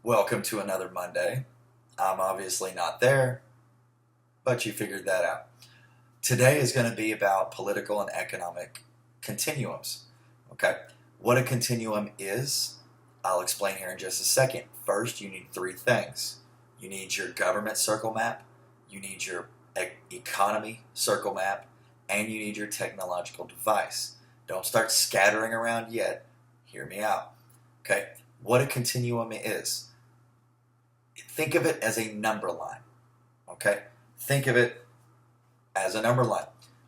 Welcome to another Monday. I'm obviously not there, but you figured that out. Today is going to be about political and economic continuums. Okay, what a continuum is, I'll explain here in just a second. First, you need three things: you need your government circle map, you need your economy circle map, and you need your technological device. Don't start scattering around yet. Hear me out. Okay, what a continuum is. Think of it as a number line. Okay? Think of it as a number line.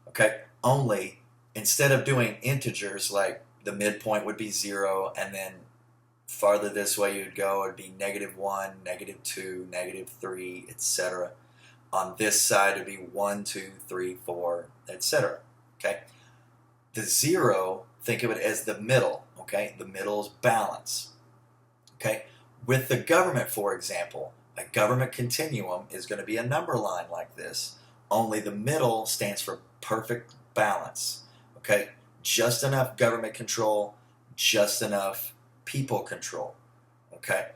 Okay? Only instead of doing integers like the midpoint would be 0 and then farther this way you'd go, it'd be -1, -2, -3, etc. On this side it'd be 1, 2, 3, 4, etc. Okay? The 0, think of it as the middle. Okay? The middle is balance. Okay? With the government, for example, a government continuum is going to be a number line like this, only the middle stands for perfect balance. Okay? Just enough government control, just enough people control. Okay?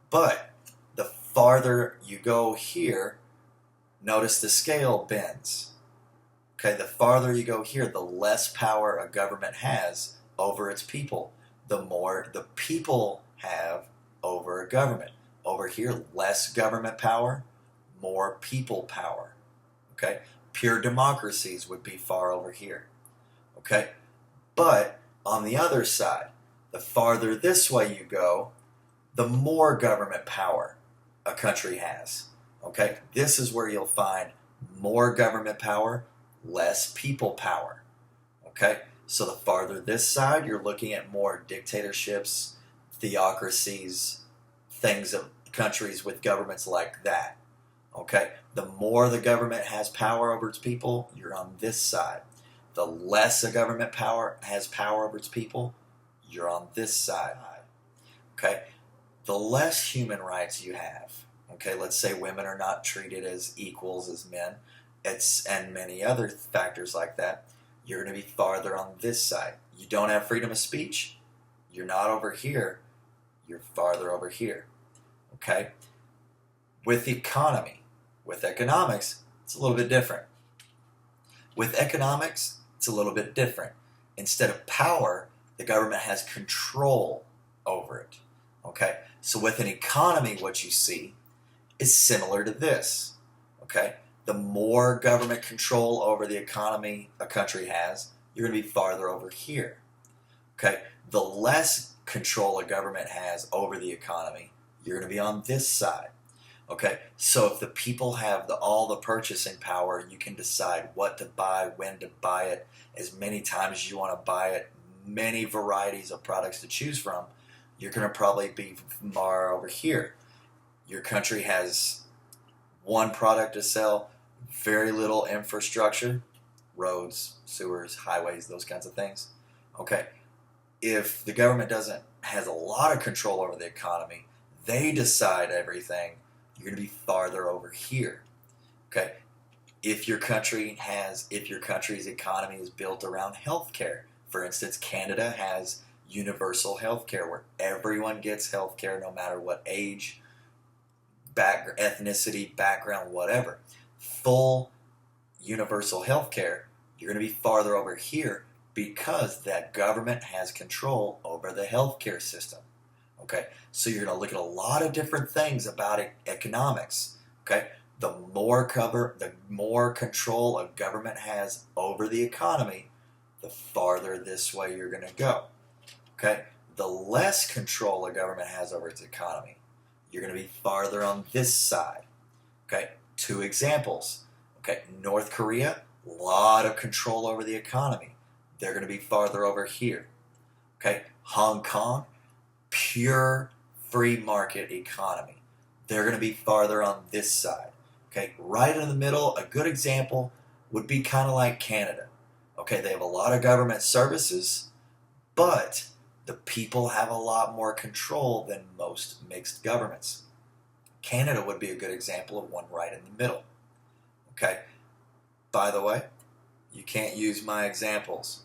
But the farther you go here, notice the scale bends. Okay? The farther you go here, the less power a government has over its people. The more the people have over a government. Over here, less government power, more people power. Okay? Pure democracies would be far over here. Okay? But on the other side, the farther this way you go, the more government power a country has. Okay? This is where you'll find more government power, less people power. Okay? So the farther this side, you're looking at more dictatorships, theocracies, things of countries with governments like that. Okay? The more the government has power over its people, you're on this side. The less a government has power over its people, you're on this side. Okay? The less human rights you have. Okay, let's say women are not treated as equals as men, and many other factors like that, you're going to be farther on this side. You don't have freedom of speech, you're not over here, you're farther over here. Okay? With the economy, with economics, it's a little bit different. With economics, it's a little bit different. Instead of power, the government has control over it. Okay? So with an economy, what you see is similar to this. Okay? The more government control over the economy a country has, you're going to be farther over here. Okay? The less control a government has over the economy, you're going to be on this side. Okay? So if the people have all the purchasing power, you can decide what to buy, when to buy it, as many times as you want to buy it, many varieties of products to choose from, you're going to probably be more over here. Your country has one product to sell, very little infrastructure, roads, sewers, highways, those kinds of things. Okay, if the government has a lot of control over the economy, they decide everything, you're going to be farther over here. Okay, if your country's economy is built around healthcare, for instance, Canada has universal healthcare where everyone gets healthcare no matter what age, ethnicity, background, whatever. Full universal healthcare, you're going to be farther over here because that government has control over the healthcare system. Okay, so you're going to look at a lot of different things about economics. Okay, the more control a government has over the economy, the farther this way you're going to go. Okay, the less control a government has over its economy, you're going to be farther on this side. Okay, two examples. Okay, North Korea, a lot of control over the economy. They're going to be farther over here. Okay, Hong Kong, pure free market economy. They're going to be farther on this side. Okay, right in the middle, a good example would be kind of like Canada. Okay, they have a lot of government services, but the people have a lot more control than most mixed governments. Canada would be a good example of one right in the middle. Okay, by the way, you can't use my examples.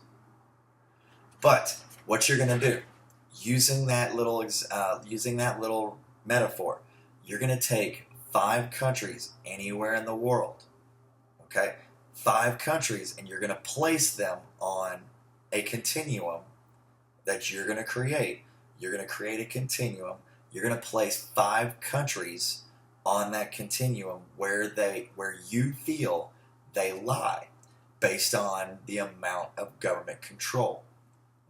But what you're going to do, using that little metaphor. You're going to take 5 countries anywhere in the world, okay? 5 countries, and you're going to place them on a continuum that you're going to create. You're going to create a continuum. You're going to place 5 countries on that continuum where you feel they lie based on the amount of government control.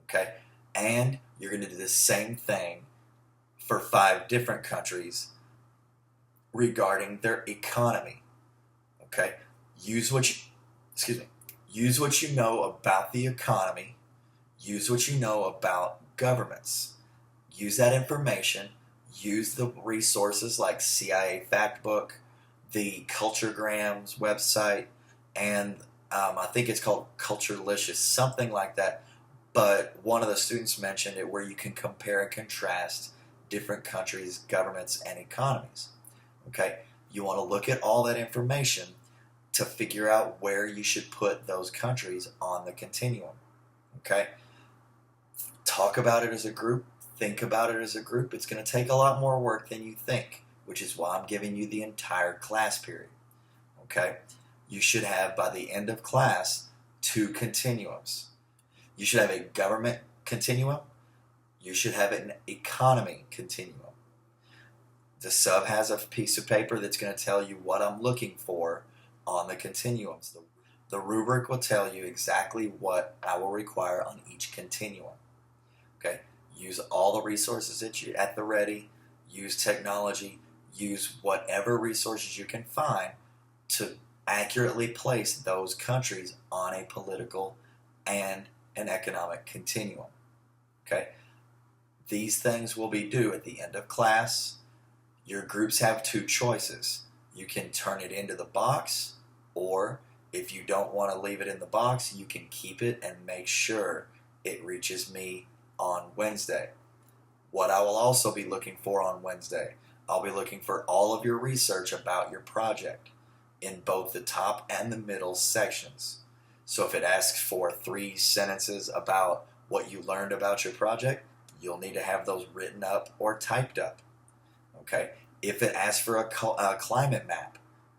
Okay? And you're going to do the same thing for 5 different countries regarding their economy. Okay? Use what you know about the economy. Use what you know about governments. Use that information. Use the resources like CIA Factbook, the Culturegram's website, and I think it's called Culturelicious, something like that. But one of the students mentioned it where you can compare and contrast different countries, governments, and economies. Okay? You want to look at all that information to figure out where you should put those countries on the continuum. Okay? Talk about it as a group. Think about it as a group. It's going to take a lot more work than you think, which is why I'm giving you the entire class period. Okay? You should have, by the end of class, 2 continuums. You should have a government continuum. You should have an economy continuum. The sub has a piece of paper that's going to tell you what I'm looking for on the continuums. The rubric will tell you exactly what I will require on each continuum. Okay? Use all the resources that you at the ready. Use technology. Use whatever resources you can find to accurately place those countries on a political and an economic continuum. Okay? These things will be due at the end of class. Your groups have 2 choices. You can turn it into the box, or if you don't want to leave it in the box, you can keep it and make sure it reaches me on Wednesday. What I will also be looking for on Wednesday, I'll be looking for all of your research about your project in both the top and the middle sections. So if it asks for 3 sentences about what you learned about your project, you'll need to have those written up or typed up. Okay? If it asks for a climate map,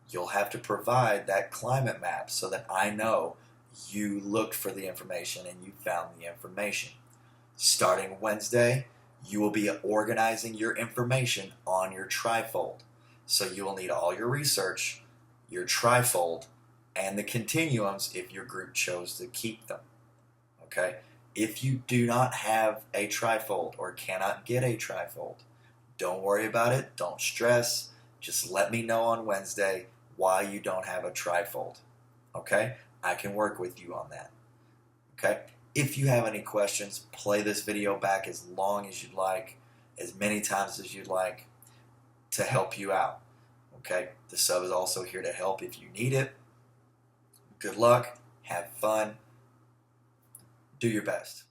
you'll have to provide that climate map so that I know you looked for the information and you found the information. Starting Wednesday, you will be organizing your information on your trifold. So you will need all your research, your trifold, and the continuums if your group chose to keep them. Okay? If you do not have a trifold or cannot get a trifold, don't worry about it. Don't stress. Just let me know on Wednesday why you don't have a trifold. Okay? I can work with you on that. Okay? If you have any questions, play this video back as long as you'd like, as many times as you'd like, to help you out. Okay? The sub is also here to help if you need it. Good luck. Have fun. Do your best.